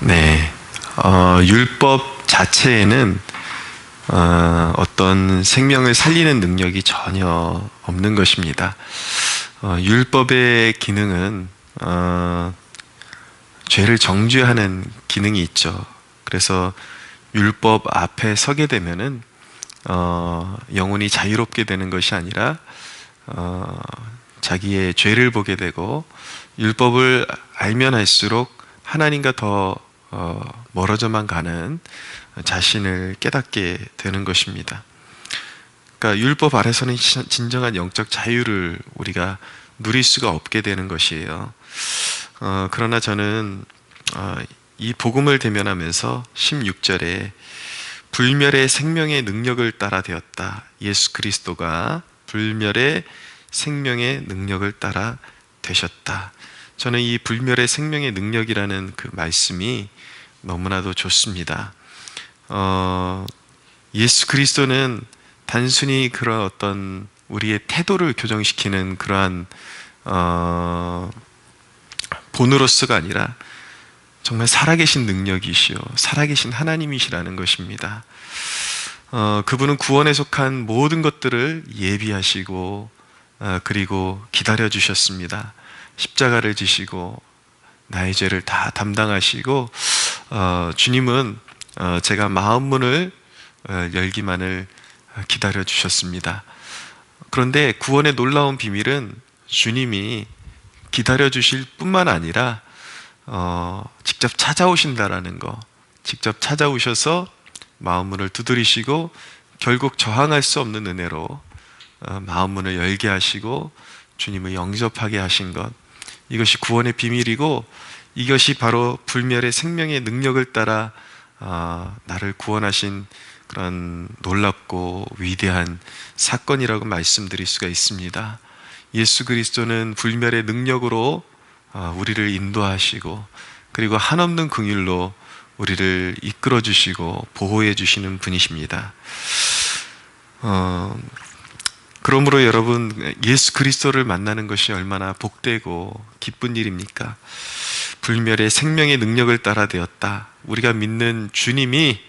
네, 율법 자체에는 어떤 생명을 살리는 능력이 전혀 없는 것입니다. 율법의 기능은 죄를 정죄하는 기능이 있죠. 그래서 율법 앞에 서게 되면은 영혼이 자유롭게 되는 것이 아니라 자기의 죄를 보게 되고 율법을 알면 할수록 하나님과 더 멀어져만 가는 자신을 깨닫게 되는 것입니다. 그러니까 율법 아래서는 진정한 영적 자유를 우리가 누릴 수가 없게 되는 것이에요. 그러나 저는 이 복음을 대면하면서 16절에 불멸의 생명의 능력을 따라 되었다. 예수 그리스도가 불멸의 생명의 능력을 따라 되셨다. 저는 이 불멸의 생명의 능력이라는 그 말씀이 너무나도 좋습니다. 예수 그리스도는 단순히 그런 어떤 우리의 태도를 교정시키는 그러한 본으로서가 아니라 정말 살아계신 능력이시요 살아계신 하나님이시라는 것입니다. 그분은 구원에 속한 모든 것들을 예비하시고 그리고 기다려 주셨습니다. 십자가를 지시고 나의 죄를 다 담당하시고 주님은 제가 마음문을 열기만을 기다려 주셨습니다. 그런데 구원의 놀라운 비밀은 주님이 기다려 주실 뿐만 아니라 직접 찾아오신다라는 거, 직접 찾아오셔서 마음문을 두드리시고 결국 저항할 수 없는 은혜로 마음문을 열게 하시고 주님을 영접하게 하신 것, 이것이 구원의 비밀이고 이것이 바로 불멸의 생명의 능력을 따라 나를 구원하신 그런 놀랍고 위대한 사건이라고 말씀드릴 수가 있습니다. 예수 그리스도는 불멸의 능력으로 우리를 인도하시고 그리고 한없는 긍휼로 우리를 이끌어 주시고 보호해 주시는 분이십니다. 그러므로 여러분, 예수 그리스도를 만나는 것이 얼마나 복되고 기쁜 일입니까? 불멸의 생명의 능력을 따라 되었다. 우리가 믿는 주님이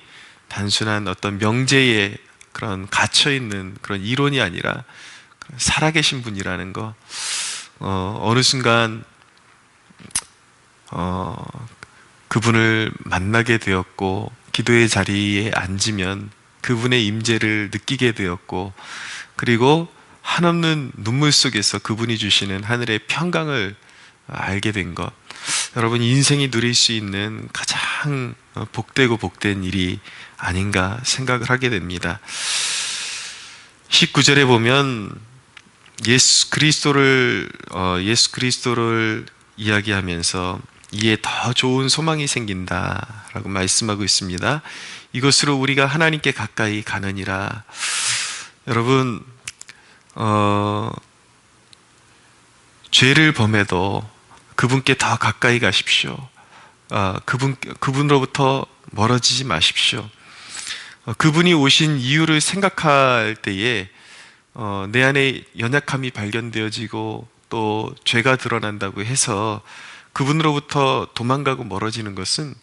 단순한 어떤 명제에 그런 갇혀있는 그런 이론이 아니라 살아계신 분이라는 거, 어느 순간 그분을 만나게 되었고 기도의 자리에 앉으면 그분의 임재를 느끼게 되었고 그리고 한없는 눈물 속에서 그분이 주시는 하늘의 평강을 알게 된 것, 여러분 인생이 누릴 수 있는 가장 복되고 복된 일이 아닌가 생각을 하게 됩니다. 19절에 보면 예수 그리스도를 이야기하면서 이에 더 좋은 소망이 생긴다라고 말씀하고 있습니다. 이것으로 우리가 하나님께 가까이 가느니라. 여러분, 죄를 범해도 그분께 더 가까이 가십시오. 그분으로부터 멀어지지 마십시오. 그분이 오신 이유를 생각할 때에 내 안에 연약함이 발견되어지고 또 죄가 드러난다고 해서 그분으로부터 도망가고 멀어지는 것은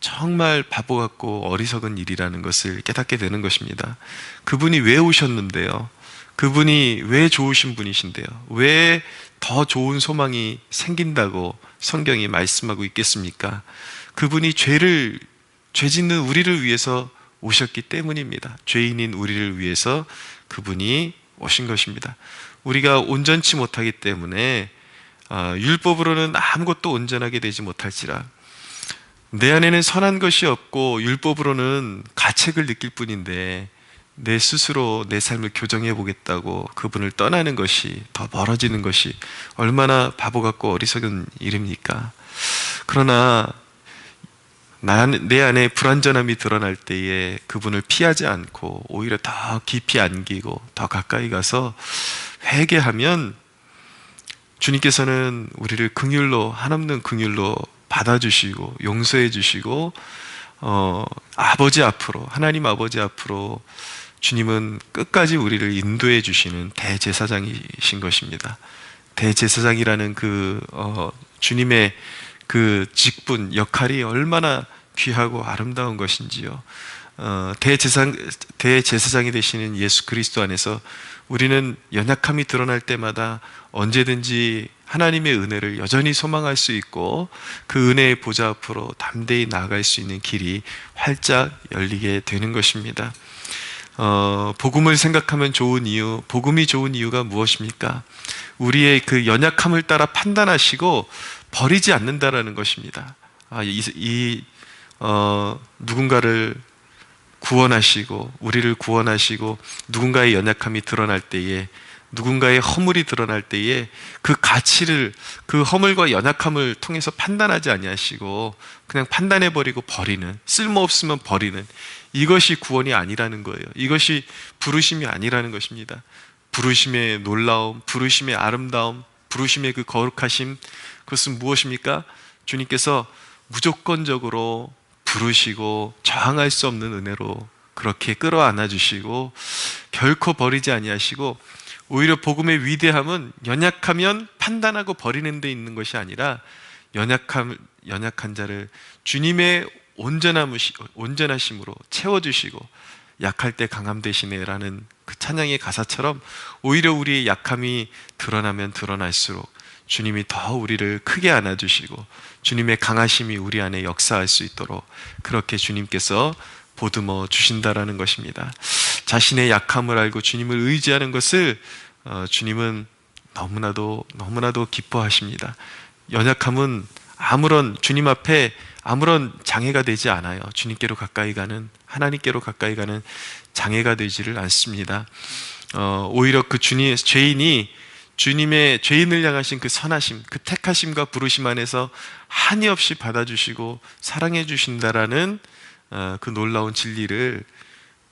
정말 바보 같고 어리석은 일이라는 것을 깨닫게 되는 것입니다. 그분이 왜 오셨는데요? 그분이 왜 좋으신 분이신데요? 왜 더 좋은 소망이 생긴다고 성경이 말씀하고 있겠습니까? 그분이 죄 짓는 우리를 위해서 오셨기 때문입니다. 죄인인 우리를 위해서 그분이 오신 것입니다. 우리가 온전치 못하기 때문에 율법으로는 아무것도 온전하게 되지 못할지라 내 안에는 선한 것이 없고 율법으로는 가책을 느낄 뿐인데 내 스스로 내 삶을 교정해 보겠다고 그분을 떠나는 것이, 더 멀어지는 것이 얼마나 바보 같고 어리석은 일입니까? 그러나 내 안에 불완전함이 드러날 때에 그분을 피하지 않고 오히려 더 깊이 안기고 더 가까이 가서 회개하면 주님께서는 우리를 긍휼로, 한없는 긍휼로 받아주시고 용서해 주시고 아버지 앞으로, 하나님 아버지 앞으로 주님은 끝까지 우리를 인도해 주시는 대제사장이신 것입니다. 대제사장이라는 그 주님의 그 직분, 역할이 얼마나 귀하고 아름다운 것인지요. 대제사장이 되시는 예수 그리스도 안에서 우리는 연약함이 드러날 때마다 언제든지 하나님의 은혜를 여전히 소망할 수 있고 그 은혜의 보좌 앞으로 담대히 나아갈 수 있는 길이 활짝 열리게 되는 것입니다. 복음을 생각하면 좋은 이유, 복음이 좋은 이유가 무엇입니까? 우리의 그 연약함을 따라 판단하시고 버리지 않는다라는 것입니다. 누군가를 구원하시고 우리를 구원하시고 누군가의 연약함이 드러날 때에, 누군가의 허물이 드러날 때에 그 가치를, 그 허물과 연약함을 통해서 판단하지 아니하시고 그냥 판단해버리고 버리는, 쓸모없으면 버리는, 이것이 구원이 아니라는 거예요. 이것이 부르심이 아니라는 것입니다. 부르심의 놀라움, 부르심의 아름다움, 부르심의 그 거룩하심, 그것은 무엇입니까? 주님께서 무조건적으로 부르시고 저항할 수 없는 은혜로 그렇게 끌어안아 주시고 결코 버리지 아니하시고, 오히려 복음의 위대함은 연약하면 판단하고 버리는 데 있는 것이 아니라 연약한 자를 주님의 온전하심으로 채워주시고 약할 때 강함 되시네라는 그 찬양의 가사처럼 오히려 우리의 약함이 드러나면 드러날수록 주님이 더 우리를 크게 안아주시고 주님의 강하심이 우리 안에 역사할 수 있도록 그렇게 주님께서 보듬어 주신다라는 것입니다. 자신의 약함을 알고 주님을 의지하는 것을 주님은 너무나도 기뻐하십니다. 연약함은 주님 앞에 아무런 장애가 되지 않아요. 주님께로 가까이 가는, 하나님께로 가까이 가는 장애가 되지를 않습니다. 오히려 그 죄인이 주님의 죄인을 향하신 그 선하심, 그 택하심과 부르심 안에서 한이 없이 받아주시고 사랑해 주신다라는 그 놀라운 진리를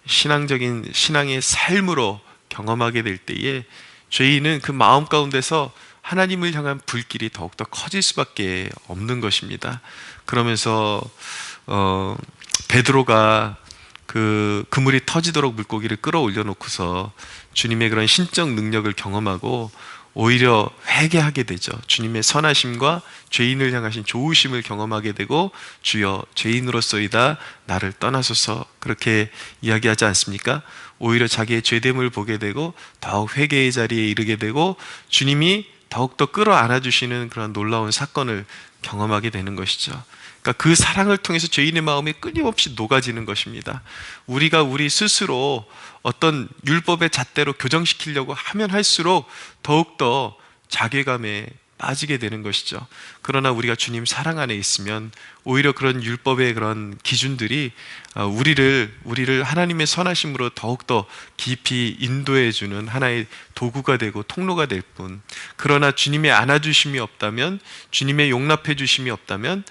신앙의 삶으로 경험하게 될 때에 죄인은 그 마음 가운데서 하나님을 향한 불길이 더욱더 커질 수밖에 없는 것입니다. 그러면서 베드로가 그물이 터지도록 물고기를 끌어올려 놓고서 주님의 그런 신적 능력을 경험하고 오히려 회개하게 되죠. 주님의 선하심과 죄인을 향하신 좋으심을 경험하게 되고 주여 죄인으로서이다 나를 떠나소서 그렇게 이야기하지 않습니까? 오히려 자기의 죄됨을 보게 되고 더욱 회개의 자리에 이르게 되고 주님이 더욱더 끌어안아 주시는 그런 놀라운 사건을 경험하게 되는 것이죠. 그러니까 그 사랑을 통해서 죄인의 마음이 끊임없이 녹아지는 것입니다. 우리가 우리 스스로 어떤 율법의 잣대로 교정시키려고 하면 할수록 더욱더 자괴감에 빠지게 되는 것이죠. 그러나 우리가 주님 사랑 안에 있으면 오히려 그런 율법의 그런 기준들이 우리를 하나님의 선하심으로 더욱더 깊이 인도해 주는 하나의 도구가 되고 통로가 될 뿐, 그러나 주님의 안아주심이 없다면, 주님의 용납해 주심이 없다면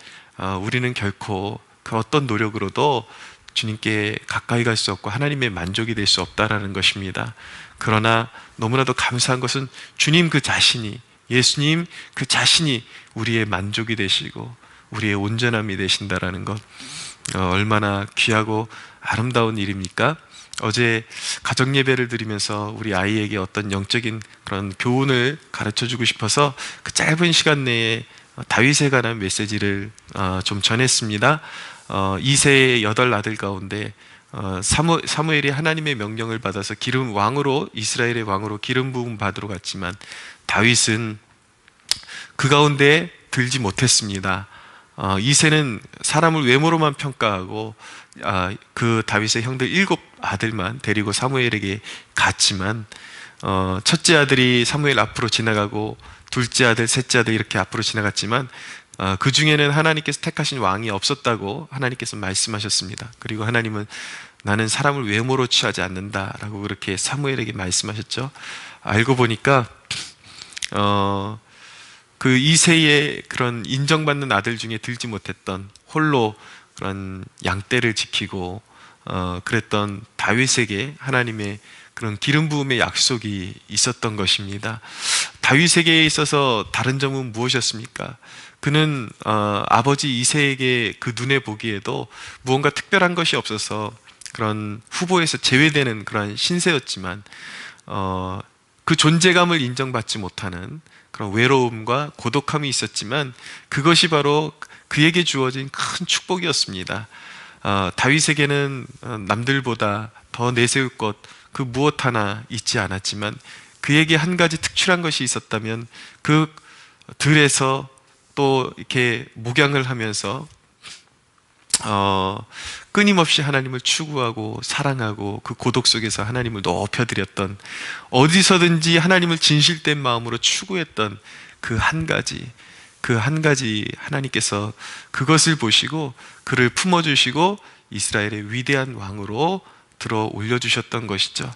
우리는 결코 그 어떤 노력으로도 주님께 가까이 갈 수 없고 하나님의 만족이 될 수 없다라는 것입니다. 그러나 너무나도 감사한 것은 주님 그 자신이, 예수님 그 자신이 우리의 만족이 되시고 우리의 온전함이 되신다라는 것, 얼마나 귀하고 아름다운 일입니까? 어제 가정 예배를 드리면서 우리 아이에게 어떤 영적인 그런 교훈을 가르쳐 주고 싶어서 그 짧은 시간 내에 다윗에 관한 메시지를 좀 전했습니다. 이세의 8아들 가운데 사무엘이 하나님의 명령을 받아서 이스라엘의 왕으로 기름 부음 받으러 갔지만 다윗은 그 가운데 들지 못했습니다. 이세는 사람을 외모로만 평가하고 그 다윗의 형들 7아들만 데리고 사무엘에게 갔지만 첫째 아들이 사무엘 앞으로 지나가고 둘째 아들, 셋째 아들 이렇게 앞으로 지나갔지만 그 중에는 하나님께서 택하신 왕이 없었다고 하나님께서 말씀하셨습니다. 그리고 하나님은 나는 사람을 외모로 취하지 않는다라고 그렇게 사무엘에게 말씀하셨죠. 알고 보니까 그 이새의 그런 인정받는 아들 중에 들지 못했던 홀로 그런 양떼를 지키고 그랬던 다윗에게 하나님의 그런 기름 부음의 약속이 있었던 것입니다. 다윗에게 있어서 다른 점은 무엇이었습니까? 그는 아버지 이새에게 그 눈에 보기에도 무언가 특별한 것이 없어서 그런 후보에서 제외되는 그런 신세였지만 그 존재감을 인정받지 못하는 그런 외로움과 고독함이 있었지만 그것이 바로 그에게 주어진 큰 축복이었습니다. 다윗에게는 남들보다 더 내세울 것 그 무엇 하나 있지 않았지만 그에게 한 가지 특출한 것이 있었다면 그 들에서 또 이렇게 목양을 하면서 끊임없이 하나님을 추구하고 사랑하고 그 고독 속에서 하나님을 높여드렸던, 어디서든지 하나님을 진실된 마음으로 추구했던 그 한 가지 하나님께서 그것을 보시고 그를 품어주시고 이스라엘의 위대한 왕으로 들어 올려주셨던 것이죠.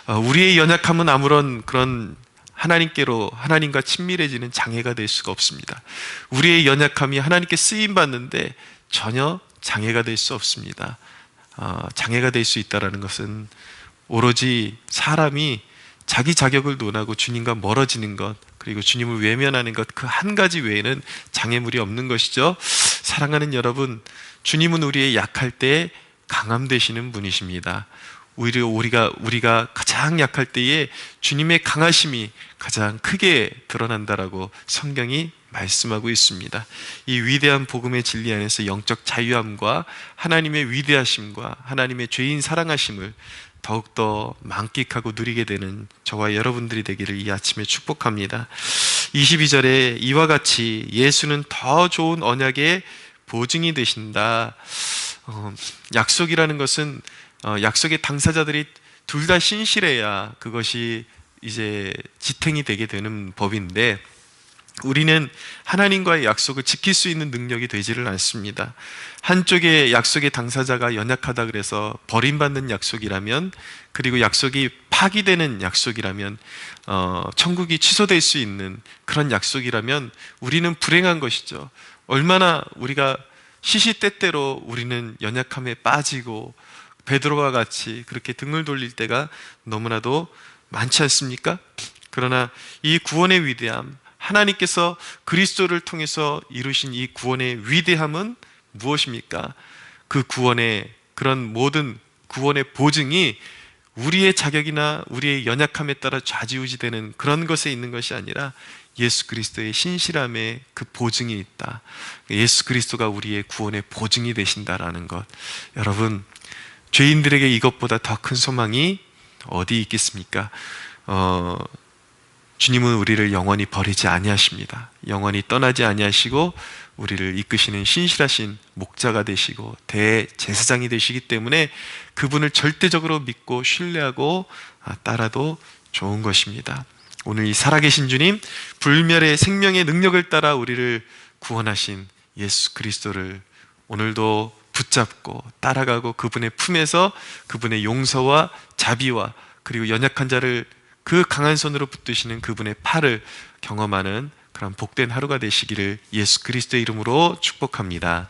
우리의 연약함은 아무런 그런 하나님과 친밀해지는 장애가 될 수가 없습니다. 우리의 연약함이 하나님께 쓰임 받는데 전혀 장애가 될 수 없습니다. 장애가 될 수 있다는 것은 오로지 사람이 자기 자격을 논하고 주님과 멀어지는 것, 그리고 주님을 외면하는 것, 그 한 가지 외에는 장애물이 없는 것이죠. 사랑하는 여러분, 주님은 우리의 약할 때 강함 되시는 분이십니다. 오히려 우리가 가장 약할 때에 주님의 강하심이 가장 크게 드러난다라고 성경이 말씀하고 있습니다. 이 위대한 복음의 진리 안에서 영적 자유함과 하나님의 위대하심과 하나님의 죄인 사랑하심을 더욱더 만끽하고 누리게 되는 저와 여러분들이 되기를 이 아침에 축복합니다. 22절에 이와 같이 예수는 더 좋은 언약의 보증이 되신다. 약속이라는 것은 약속의 당사자들이 둘 다 신실해야 그것이 이제 지탱이 되게 되는 법인데, 우리는 하나님과의 약속을 지킬 수 있는 능력이 되지를 않습니다. 한쪽의 약속의 당사자가 연약하다 그래서 버림받는 약속이라면, 그리고 약속이 파기되는 약속이라면, 천국이 취소될 수 있는 그런 약속이라면 우리는 불행한 것이죠. 얼마나 우리가 시시때때로 우리는 연약함에 빠지고 베드로와 같이 그렇게 등을 돌릴 때가 너무나도 많지 않습니까? 그러나 이 구원의 위대함, 하나님께서 그리스도를 통해서 이루신 이 구원의 위대함은 무엇입니까? 그 구원의 그런 모든 구원의 보증이 우리의 자격이나 우리의 연약함에 따라 좌지우지되는 그런 것에 있는 것이 아니라 예수 그리스도의 신실함에 그 보증이 있다. 예수 그리스도가 우리의 구원의 보증이 되신다라는 것. 여러분, 죄인들에게 이것보다 더 큰 소망이 어디 있겠습니까? 주님은 우리를 영원히 버리지 아니하십니다. 영원히 떠나지 아니하시고 우리를 이끄시는 신실하신 목자가 되시고 대제사장이 되시기 때문에 그분을 절대적으로 믿고 신뢰하고 따라도 좋은 것입니다. 오늘 이 살아계신 주님, 불멸의 생명의 능력을 따라 우리를 구원하신 예수 그리스도를 오늘도 붙잡고 따라가고 그분의 품에서 그분의 용서와 자비와 그리고 연약한 자를 그 강한 손으로 붙드시는 그분의 팔을 경험하는 그런 복된 하루가 되시기를 예수 그리스도의 이름으로 축복합니다.